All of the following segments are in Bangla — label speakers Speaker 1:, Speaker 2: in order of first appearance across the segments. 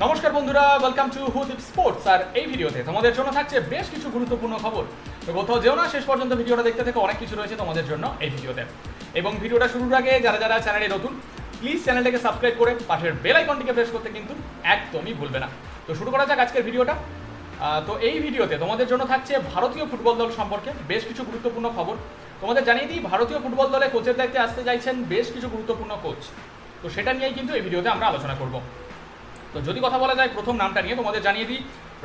Speaker 1: নমস্কার বন্ধুরা, ওয়েলকাম টু হুদীপ স্পোর্টস। আর এই ভিডিওতে তোমাদের জন্য থাকছে বেশ কিছু গুরুত্বপূর্ণ খবর। তো কোথাও যেও না, শেষ পর্যন্ত ভিডিওটা দেখতে থেকে অনেক কিছু রয়েছে তোমাদের জন্য এই ভিডিওতে। এবং ভিডিওটা শুরুর আগে যারা যারা চ্যানেলে নতুন, প্লিজ চ্যানেলটাকে সাবস্ক্রাইব করে পাশের বেল আইকনটিকে প্রেস করতে কিন্তু একদমই ভুলবে না। তো শুরু করা যাক আজকের ভিডিওটা। তো এই ভিডিওতে তোমাদের জন্য থাকছে ভারতীয় ফুটবল দল সম্পর্কে বেশ কিছু গুরুত্বপূর্ণ খবর। তোমাদের জানিয়ে দিই, ভারতীয় ফুটবল দলে কোচের দায়িত্বে আসতে চাইছেন বেশ কিছু গুরুত্বপূর্ণ কোচ। তো সেটা নিয়েই কিন্তু এই ভিডিওতে আমরা আলোচনা করব। তো যদি কথা বলা যায় প্রথম নামটা নিয়ে, তোমাদের জানিয়ে দিই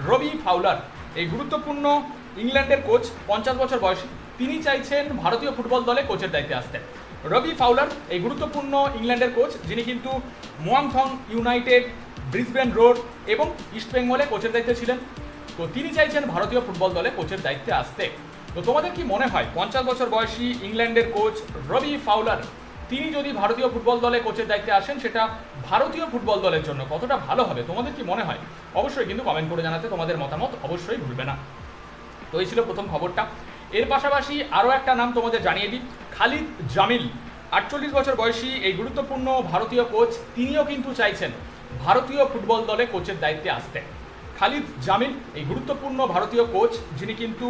Speaker 1: রবি ফাউলার। এই গুরুত্বপূর্ণ ইংল্যান্ডের কোচ, 50 বছর বয়সী, তিনি চাইছেন ভারতীয় ফুটবল দলে কোচের দায়িত্বে আসতে। রবি ফাউলার এই গুরুত্বপূর্ণ ইংল্যান্ডের কোচ, যিনি কিন্তু মুয়াংথং ইউনাইটেড, ব্রিসবেন রোড এবং ইস্টবেঙ্গলে কোচের দায়িত্বে ছিলেন। তো তিনি চাইছেন ভারতীয় ফুটবল দলে কোচের দায়িত্বে আসতে। তো তোমাদের কি মনে হয় 50 বছর বয়সী ইংল্যান্ডের কোচ রবি ফাউলার তিনি যদি ভারতীয় ফুটবল দলে কোচের দায়িত্বে আসেন, সেটা ভারতীয় ফুটবল দলের জন্য কতটা ভালো হবে? তোমাদের কি মনে হয়? অবশ্যই কিন্তু কমেন্ট করে জানাতে তোমাদের মতামত অবশ্যই ভুলবে না। তো এই ছিল প্রথম খবরটা। এর পাশাপাশি আরও একটা নাম তোমাদের জানিয়ে দিই, খালিদ জামিল। 48 বছর বয়সী এই গুরুত্বপূর্ণ ভারতীয় কোচ, তিনিও কিন্তু চাইছেন ভারতীয় ফুটবল দলে কোচের দায়িত্বে আসতে। খালিদ জামিল এই গুরুত্বপূর্ণ ভারতীয় কোচ, যিনি কিন্তু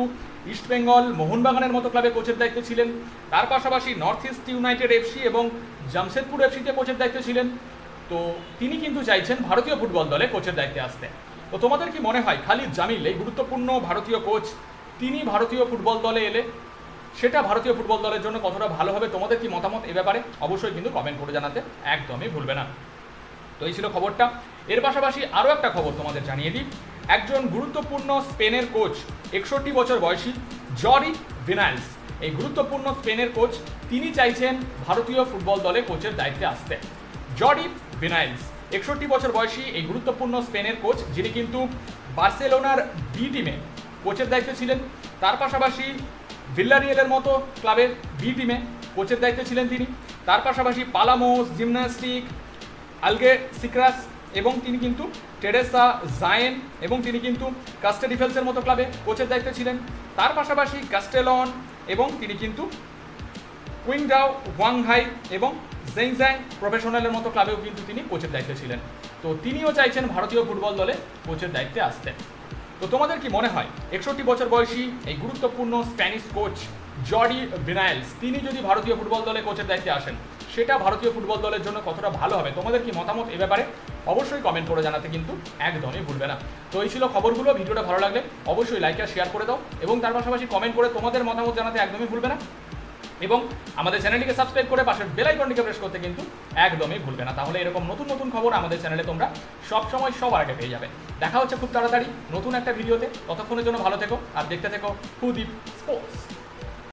Speaker 1: ইস্টবেঙ্গল, মোহনবাগানের মতো ক্লাবে কোচের দায়িত্বে ছিলেন। তার পাশাপাশি নর্থ ইস্ট ইউনাইটেড এফসি এবং জামশেদপুর এফসিতে কোচের দায়িত্বে ছিলেন। তো তিনি কিন্তু চাইছেন ভারতীয় ফুটবল দলে কোচের দায়িত্বে আসতে। তো তোমাদের কি মনে হয় খালিদ জামিল এই গুরুত্বপূর্ণ ভারতীয় কোচ, তিনি ভারতীয় ফুটবল দলে এলে সেটা ভারতীয় ফুটবল দলের জন্য কতটা ভালো হবে? তোমাদের কি মতামত এ ব্যাপারে অবশ্যই কিন্তু কমেন্ট করে জানাতে একদমই ভুলবে না। তো এই ছিল খবরটা। এর পাশাপাশি আরও একটা খবর তোমাদের জানিয়ে দিই, একজন গুরুত্বপূর্ণ স্পেনের কোচ, 61 বছর বয়সী জরি ভিনাইলস। এই গুরুত্বপূর্ণ স্পেনের কোচ, তিনি চাইছেন ভারতীয় ফুটবল দলে কোচের দায়িত্বে আসতে। জরি ভিনাইলস 61 বছর বয়সী এই গুরুত্বপূর্ণ স্পেনের কোচ, যিনি কিন্তু বার্সেলোনার বি টিমে কোচের দায়িত্বে ছিলেন। তার পাশাপাশি ভিল্লারিয়েলের মতো ক্লাবের বি টিমে কোচের দায়িত্বে ছিলেন তিনি। তার পাশাপাশি পালামোস, জিমন্যাস্টিক, আলগে সিক্রাস এবং তিনি কিন্তু টেরেসা জায়েন এবং তিনি কিন্তু কাস্টেডিফেলসের মতো ক্লাবে কোচের দায়িত্বে ছিলেন। তার পাশাপাশি কাস্টেলন এবং তিনি কিন্তু কুইংডাও, ওয়াংহাই এবং জেংজ্যাং প্রফেশনালের মতো ক্লাবেও কিন্তু তিনি কোচের দায়িত্বে ছিলেন। তো তিনিও চাইছেন ভারতীয় ফুটবল দলে কোচের দায়িত্বে আসতে। তো তোমাদের কি মনে হয় 61 বছর বয়সী এই গুরুত্বপূর্ণ স্প্যানিশ কোচ জরি ভিনাইলস, তিনি যদি ভারতীয় ফুটবল দলে কোচের দায়িত্বে আসেন, সেটা ভারতীয় ফুটবল দলের জন্য কতটা ভালো হবে? তোমাদের কি মতামত এ ব্যাপারে অবশ্যই কমেন্ট করে জানাতে কিন্তু একদমই ভুলবে না। তো এই ছিল খবরগুলো। ভিডিওটা ভালো লাগলে অবশ্যই লাইক আর শেয়ার করে দাও এবং তার পাশাপাশি কমেন্ট করে তোমাদের মতামত জানাতে একদমই ভুলবে না। এবং আমাদের চ্যানেলটিকে সাবস্ক্রাইব করে পাশের বেল আইকনটিকে প্রেস করতে কিন্তু একদমই ভুলবে না। তাহলে এরকম নতুন নতুন খবর আমাদের চ্যানেলে তোমরা সবসময় সবার আগে পেয়ে যাবে। দেখা হচ্ছে খুব তাড়াতাড়ি নতুন একটা ভিডিওতে। ততক্ষণের জন্য ভালো থেকো আর দেখতে থেকো হুদীপ স্পোর্টস।